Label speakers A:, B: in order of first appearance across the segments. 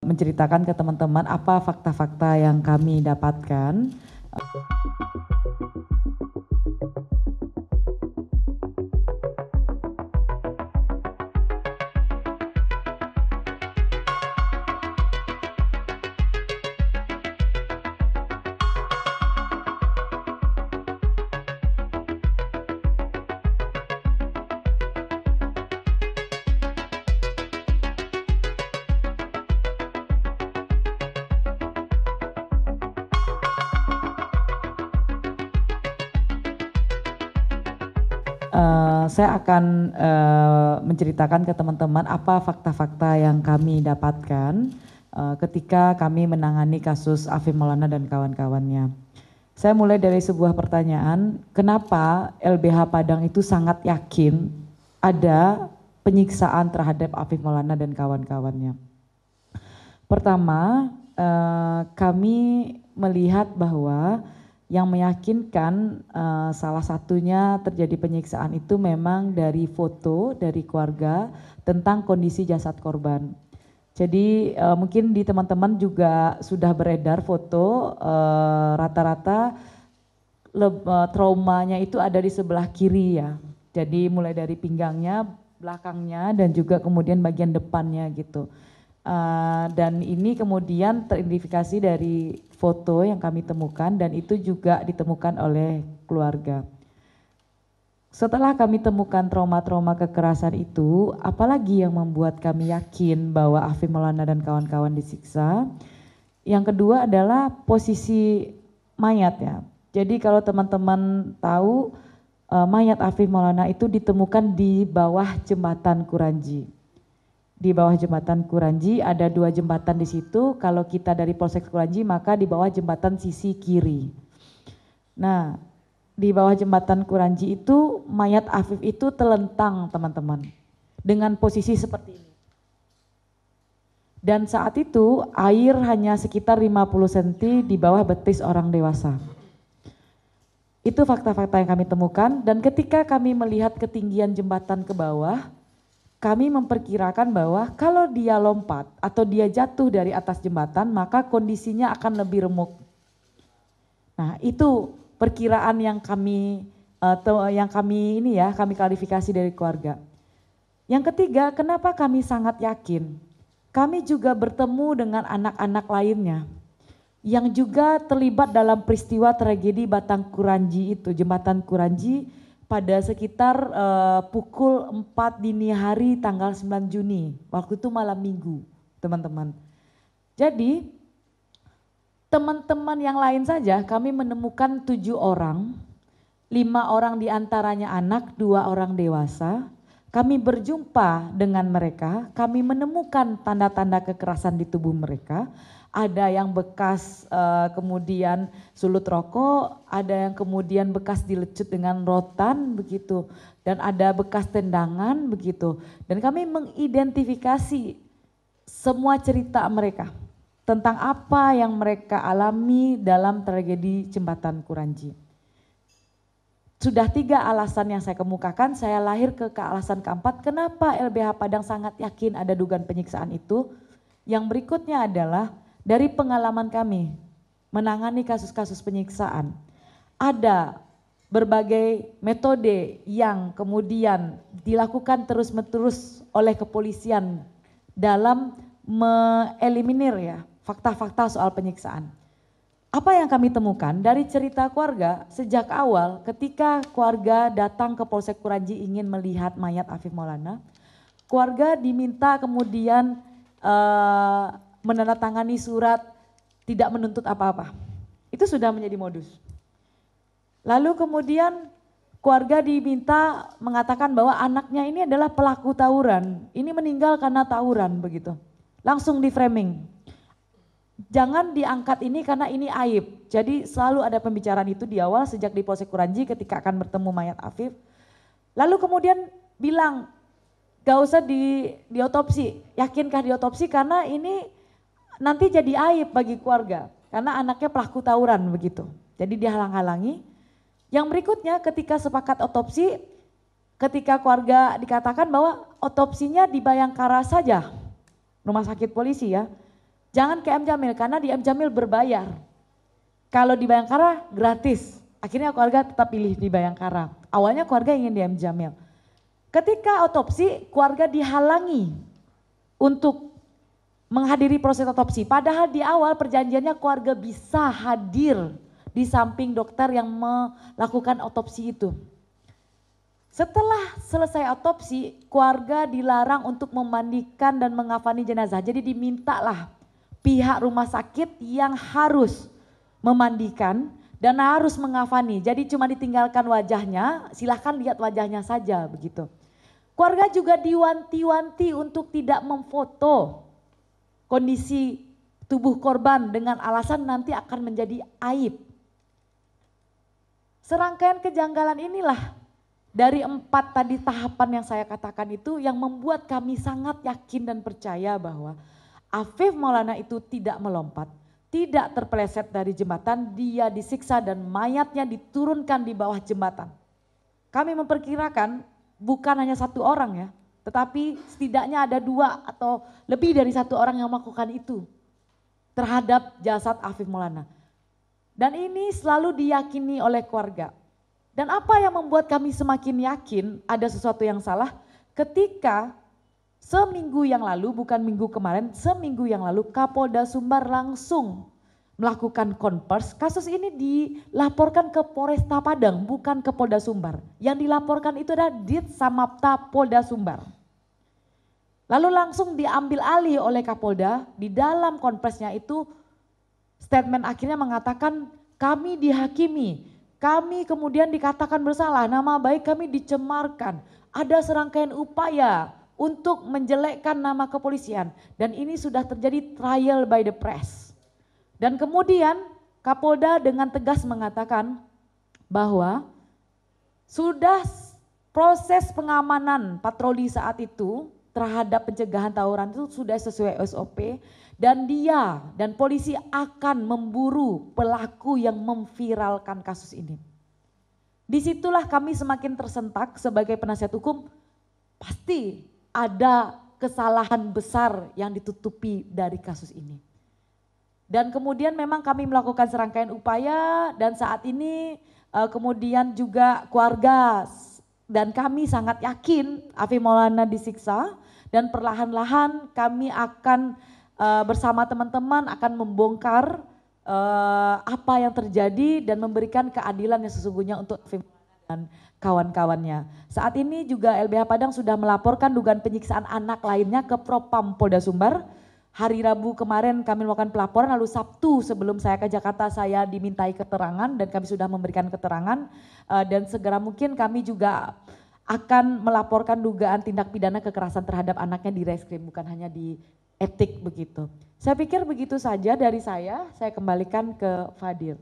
A: menceritakan ke teman-teman apa fakta-fakta yang kami dapatkan. Saya akan menceritakan ke teman-teman apa fakta-fakta yang kami dapatkan ketika kami menangani kasus Afif Maulana dan kawan-kawannya. Saya mulai dari sebuah pertanyaan, kenapa LBH Padang itu sangat yakin ada penyiksaan terhadap Afif Maulana dan kawan-kawannya. Pertama, kami melihat bahwa yang meyakinkan salah satunya terjadi penyiksaan itu memang dari foto dari keluarga tentang kondisi jasad korban. Jadi mungkin di teman-teman juga sudah beredar foto rata-rata traumanya itu ada di sebelah kiri ya. Jadi mulai dari pinggangnya, belakangnya dan juga kemudian bagian depannya gitu. Dan ini kemudian teridentifikasi dari foto yang kami temukan dan itu juga ditemukan oleh keluarga. Setelah kami temukan trauma-trauma kekerasan itu, apalagi yang membuat kami yakin bahwa Afif Maulana dan kawan-kawan disiksa? Yang kedua adalah posisi mayat ya. Jadi kalau teman-teman tahu mayat Afif Maulana itu ditemukan di bawah jembatan Kuranji. Di bawah jembatan Kuranji ada 2 jembatan di situ. Kalau kita dari Polsek Kuranji maka di bawah jembatan sisi kiri. Nah, di bawah jembatan Kuranji itu mayat Afif itu telentang teman-teman dengan posisi seperti ini. Dan saat itu air hanya sekitar 50 cm di bawah betis orang dewasa. Itu fakta-fakta yang kami temukan dan ketika kami melihat ketinggian jembatan ke bawah, kami memperkirakan bahwa kalau dia lompat atau dia jatuh dari atas jembatan maka kondisinya akan lebih remuk. Nah itu perkiraan yang kami kami klarifikasi dari keluarga. Yang ketiga, kenapa kami sangat yakin? Kami juga bertemu dengan anak-anak lainnya yang juga terlibat dalam peristiwa tragedi Batang Kuranji itu, jembatan Kuranji. Pada sekitar pukul 4 dini hari tanggal 9 Juni, waktu itu malam minggu teman-teman. Jadi teman-teman yang lain saja kami menemukan 7 orang, 5 orang diantaranya anak, 2 orang dewasa. Kami berjumpa dengan mereka, kami menemukan tanda-tanda kekerasan di tubuh mereka. Ada yang bekas kemudian sulut rokok, ada yang kemudian bekas dilecut dengan rotan begitu, dan ada bekas tendangan begitu. Dan kami mengidentifikasi semua cerita mereka tentang apa yang mereka alami dalam tragedi jembatan Kuranji. Sudah 3 alasan yang saya kemukakan, saya lahir ke alasan keempat, kenapa LBH Padang sangat yakin ada dugaan penyiksaan itu. Yang berikutnya adalah dari pengalaman kami menangani kasus-kasus penyiksaan, ada berbagai metode yang kemudian dilakukan terus-menerus oleh kepolisian dalam mengeliminir ya fakta-fakta soal penyiksaan. Apa yang kami temukan dari cerita keluarga sejak awal ketika keluarga datang ke Polsek Kuranji ingin melihat mayat Afif Maulana, keluarga diminta kemudian menandatangani surat tidak menuntut apa-apa. Itu sudah menjadi modus. Lalu kemudian keluarga diminta mengatakan bahwa anaknya ini adalah pelaku tawuran. Ini meninggal karena tawuran begitu. Langsung di framing. Jangan diangkat ini karena ini aib. Jadi selalu ada pembicaraan itu di awal sejak di Polsek Kuranji ketika akan bertemu mayat Afif. Lalu kemudian bilang gak usah diotopsi. Yakinkah diotopsi karena ini nanti jadi aib bagi keluarga karena anaknya pelaku tawuran begitu. Jadi dihalang-halangi. Yang berikutnya ketika sepakat otopsi, ketika keluarga dikatakan bahwa otopsinya di Bayangkara saja, rumah sakit polisi ya. Jangan ke M. Jamil karena di M. Jamil berbayar. Kalau di Bayangkara gratis. Akhirnya keluarga tetap pilih di Bayangkara. Awalnya keluarga ingin di M. Jamil. Ketika otopsi, keluarga dihalangi untuk menghadiri proses otopsi. Padahal di awal perjanjiannya keluarga bisa hadir di samping dokter yang melakukan otopsi itu. Setelah selesai otopsi, keluarga dilarang untuk memandikan dan mengafani jenazah. Jadi dimintalah pihak rumah sakit yang harus memandikan dan harus mengafani. Jadi cuma ditinggalkan wajahnya, silahkan lihat wajahnya saja begitu. Keluarga juga diwanti-wanti untuk tidak memfoto kondisi tubuh korban dengan alasan nanti akan menjadi aib. Serangkaian kejanggalan inilah dari 4 tadi tahapan yang saya katakan itu yang membuat kami sangat yakin dan percaya bahwa Afif Maulana itu tidak melompat, tidak terpeleset dari jembatan, dia disiksa dan mayatnya diturunkan di bawah jembatan. Kami memperkirakan bukan hanya 1 orang ya, tetapi setidaknya ada 2 atau lebih dari 1 orang yang melakukan itu terhadap jasad Afif Maulana. Dan ini selalu diyakini oleh keluarga. Dan apa yang membuat kami semakin yakin ada sesuatu yang salah ketika seminggu yang lalu, bukan minggu kemarin, seminggu yang lalu Kapolda Sumbar langsung melakukan konvers. Kasus ini dilaporkan ke Polresta Padang, bukan ke Polda Sumbar. Yang dilaporkan itu adalah Dit Samapta Polda Sumbar. Lalu langsung diambil alih oleh Kapolda. Di dalam konversnya itu statement akhirnya mengatakan kami dihakimi. Kami kemudian dikatakan bersalah, nama baik kami dicemarkan. Ada serangkaian upaya untuk menjelekkan nama kepolisian. Dan ini sudah terjadi trial by the press. Dan kemudian Kapolda dengan tegas mengatakan bahwa sudah proses pengamanan patroli saat itu terhadap pencegahan tawuran itu sudah sesuai SOP. Dan dia dan polisi akan memburu pelaku yang memviralkan kasus ini. Disitulah kami semakin tersentak sebagai penasihat hukum, pasti ada kesalahan besar yang ditutupi dari kasus ini. Dan kemudian memang kami melakukan serangkaian upaya dan saat ini kemudian juga keluarga dan kami sangat yakin Afif Maulana disiksa dan perlahan-lahan kami akan bersama teman-teman akan membongkar apa yang terjadi dan memberikan keadilan yang sesungguhnya untuk Afif dan kawan-kawannya. Saat ini juga LBH Padang sudah melaporkan dugaan penyiksaan anak lainnya ke Propam Polda Sumbar. Hari Rabu kemarin kami melakukan pelaporan, lalu Sabtu sebelum saya ke Jakarta saya dimintai keterangan dan kami sudah memberikan keterangan dan segera mungkin kami juga akan melaporkan dugaan tindak pidana kekerasan terhadap anaknya di reskrim, bukan hanya di etik begitu. Saya pikir begitu saja dari saya kembalikan ke Fadil.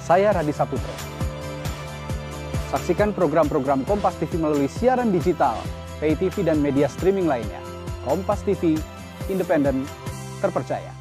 B: Saya Radi Saputro. Saksikan program-program Kompas TV melalui siaran digital, pay TV dan media streaming lainnya. Kompas TV, independen, terpercaya.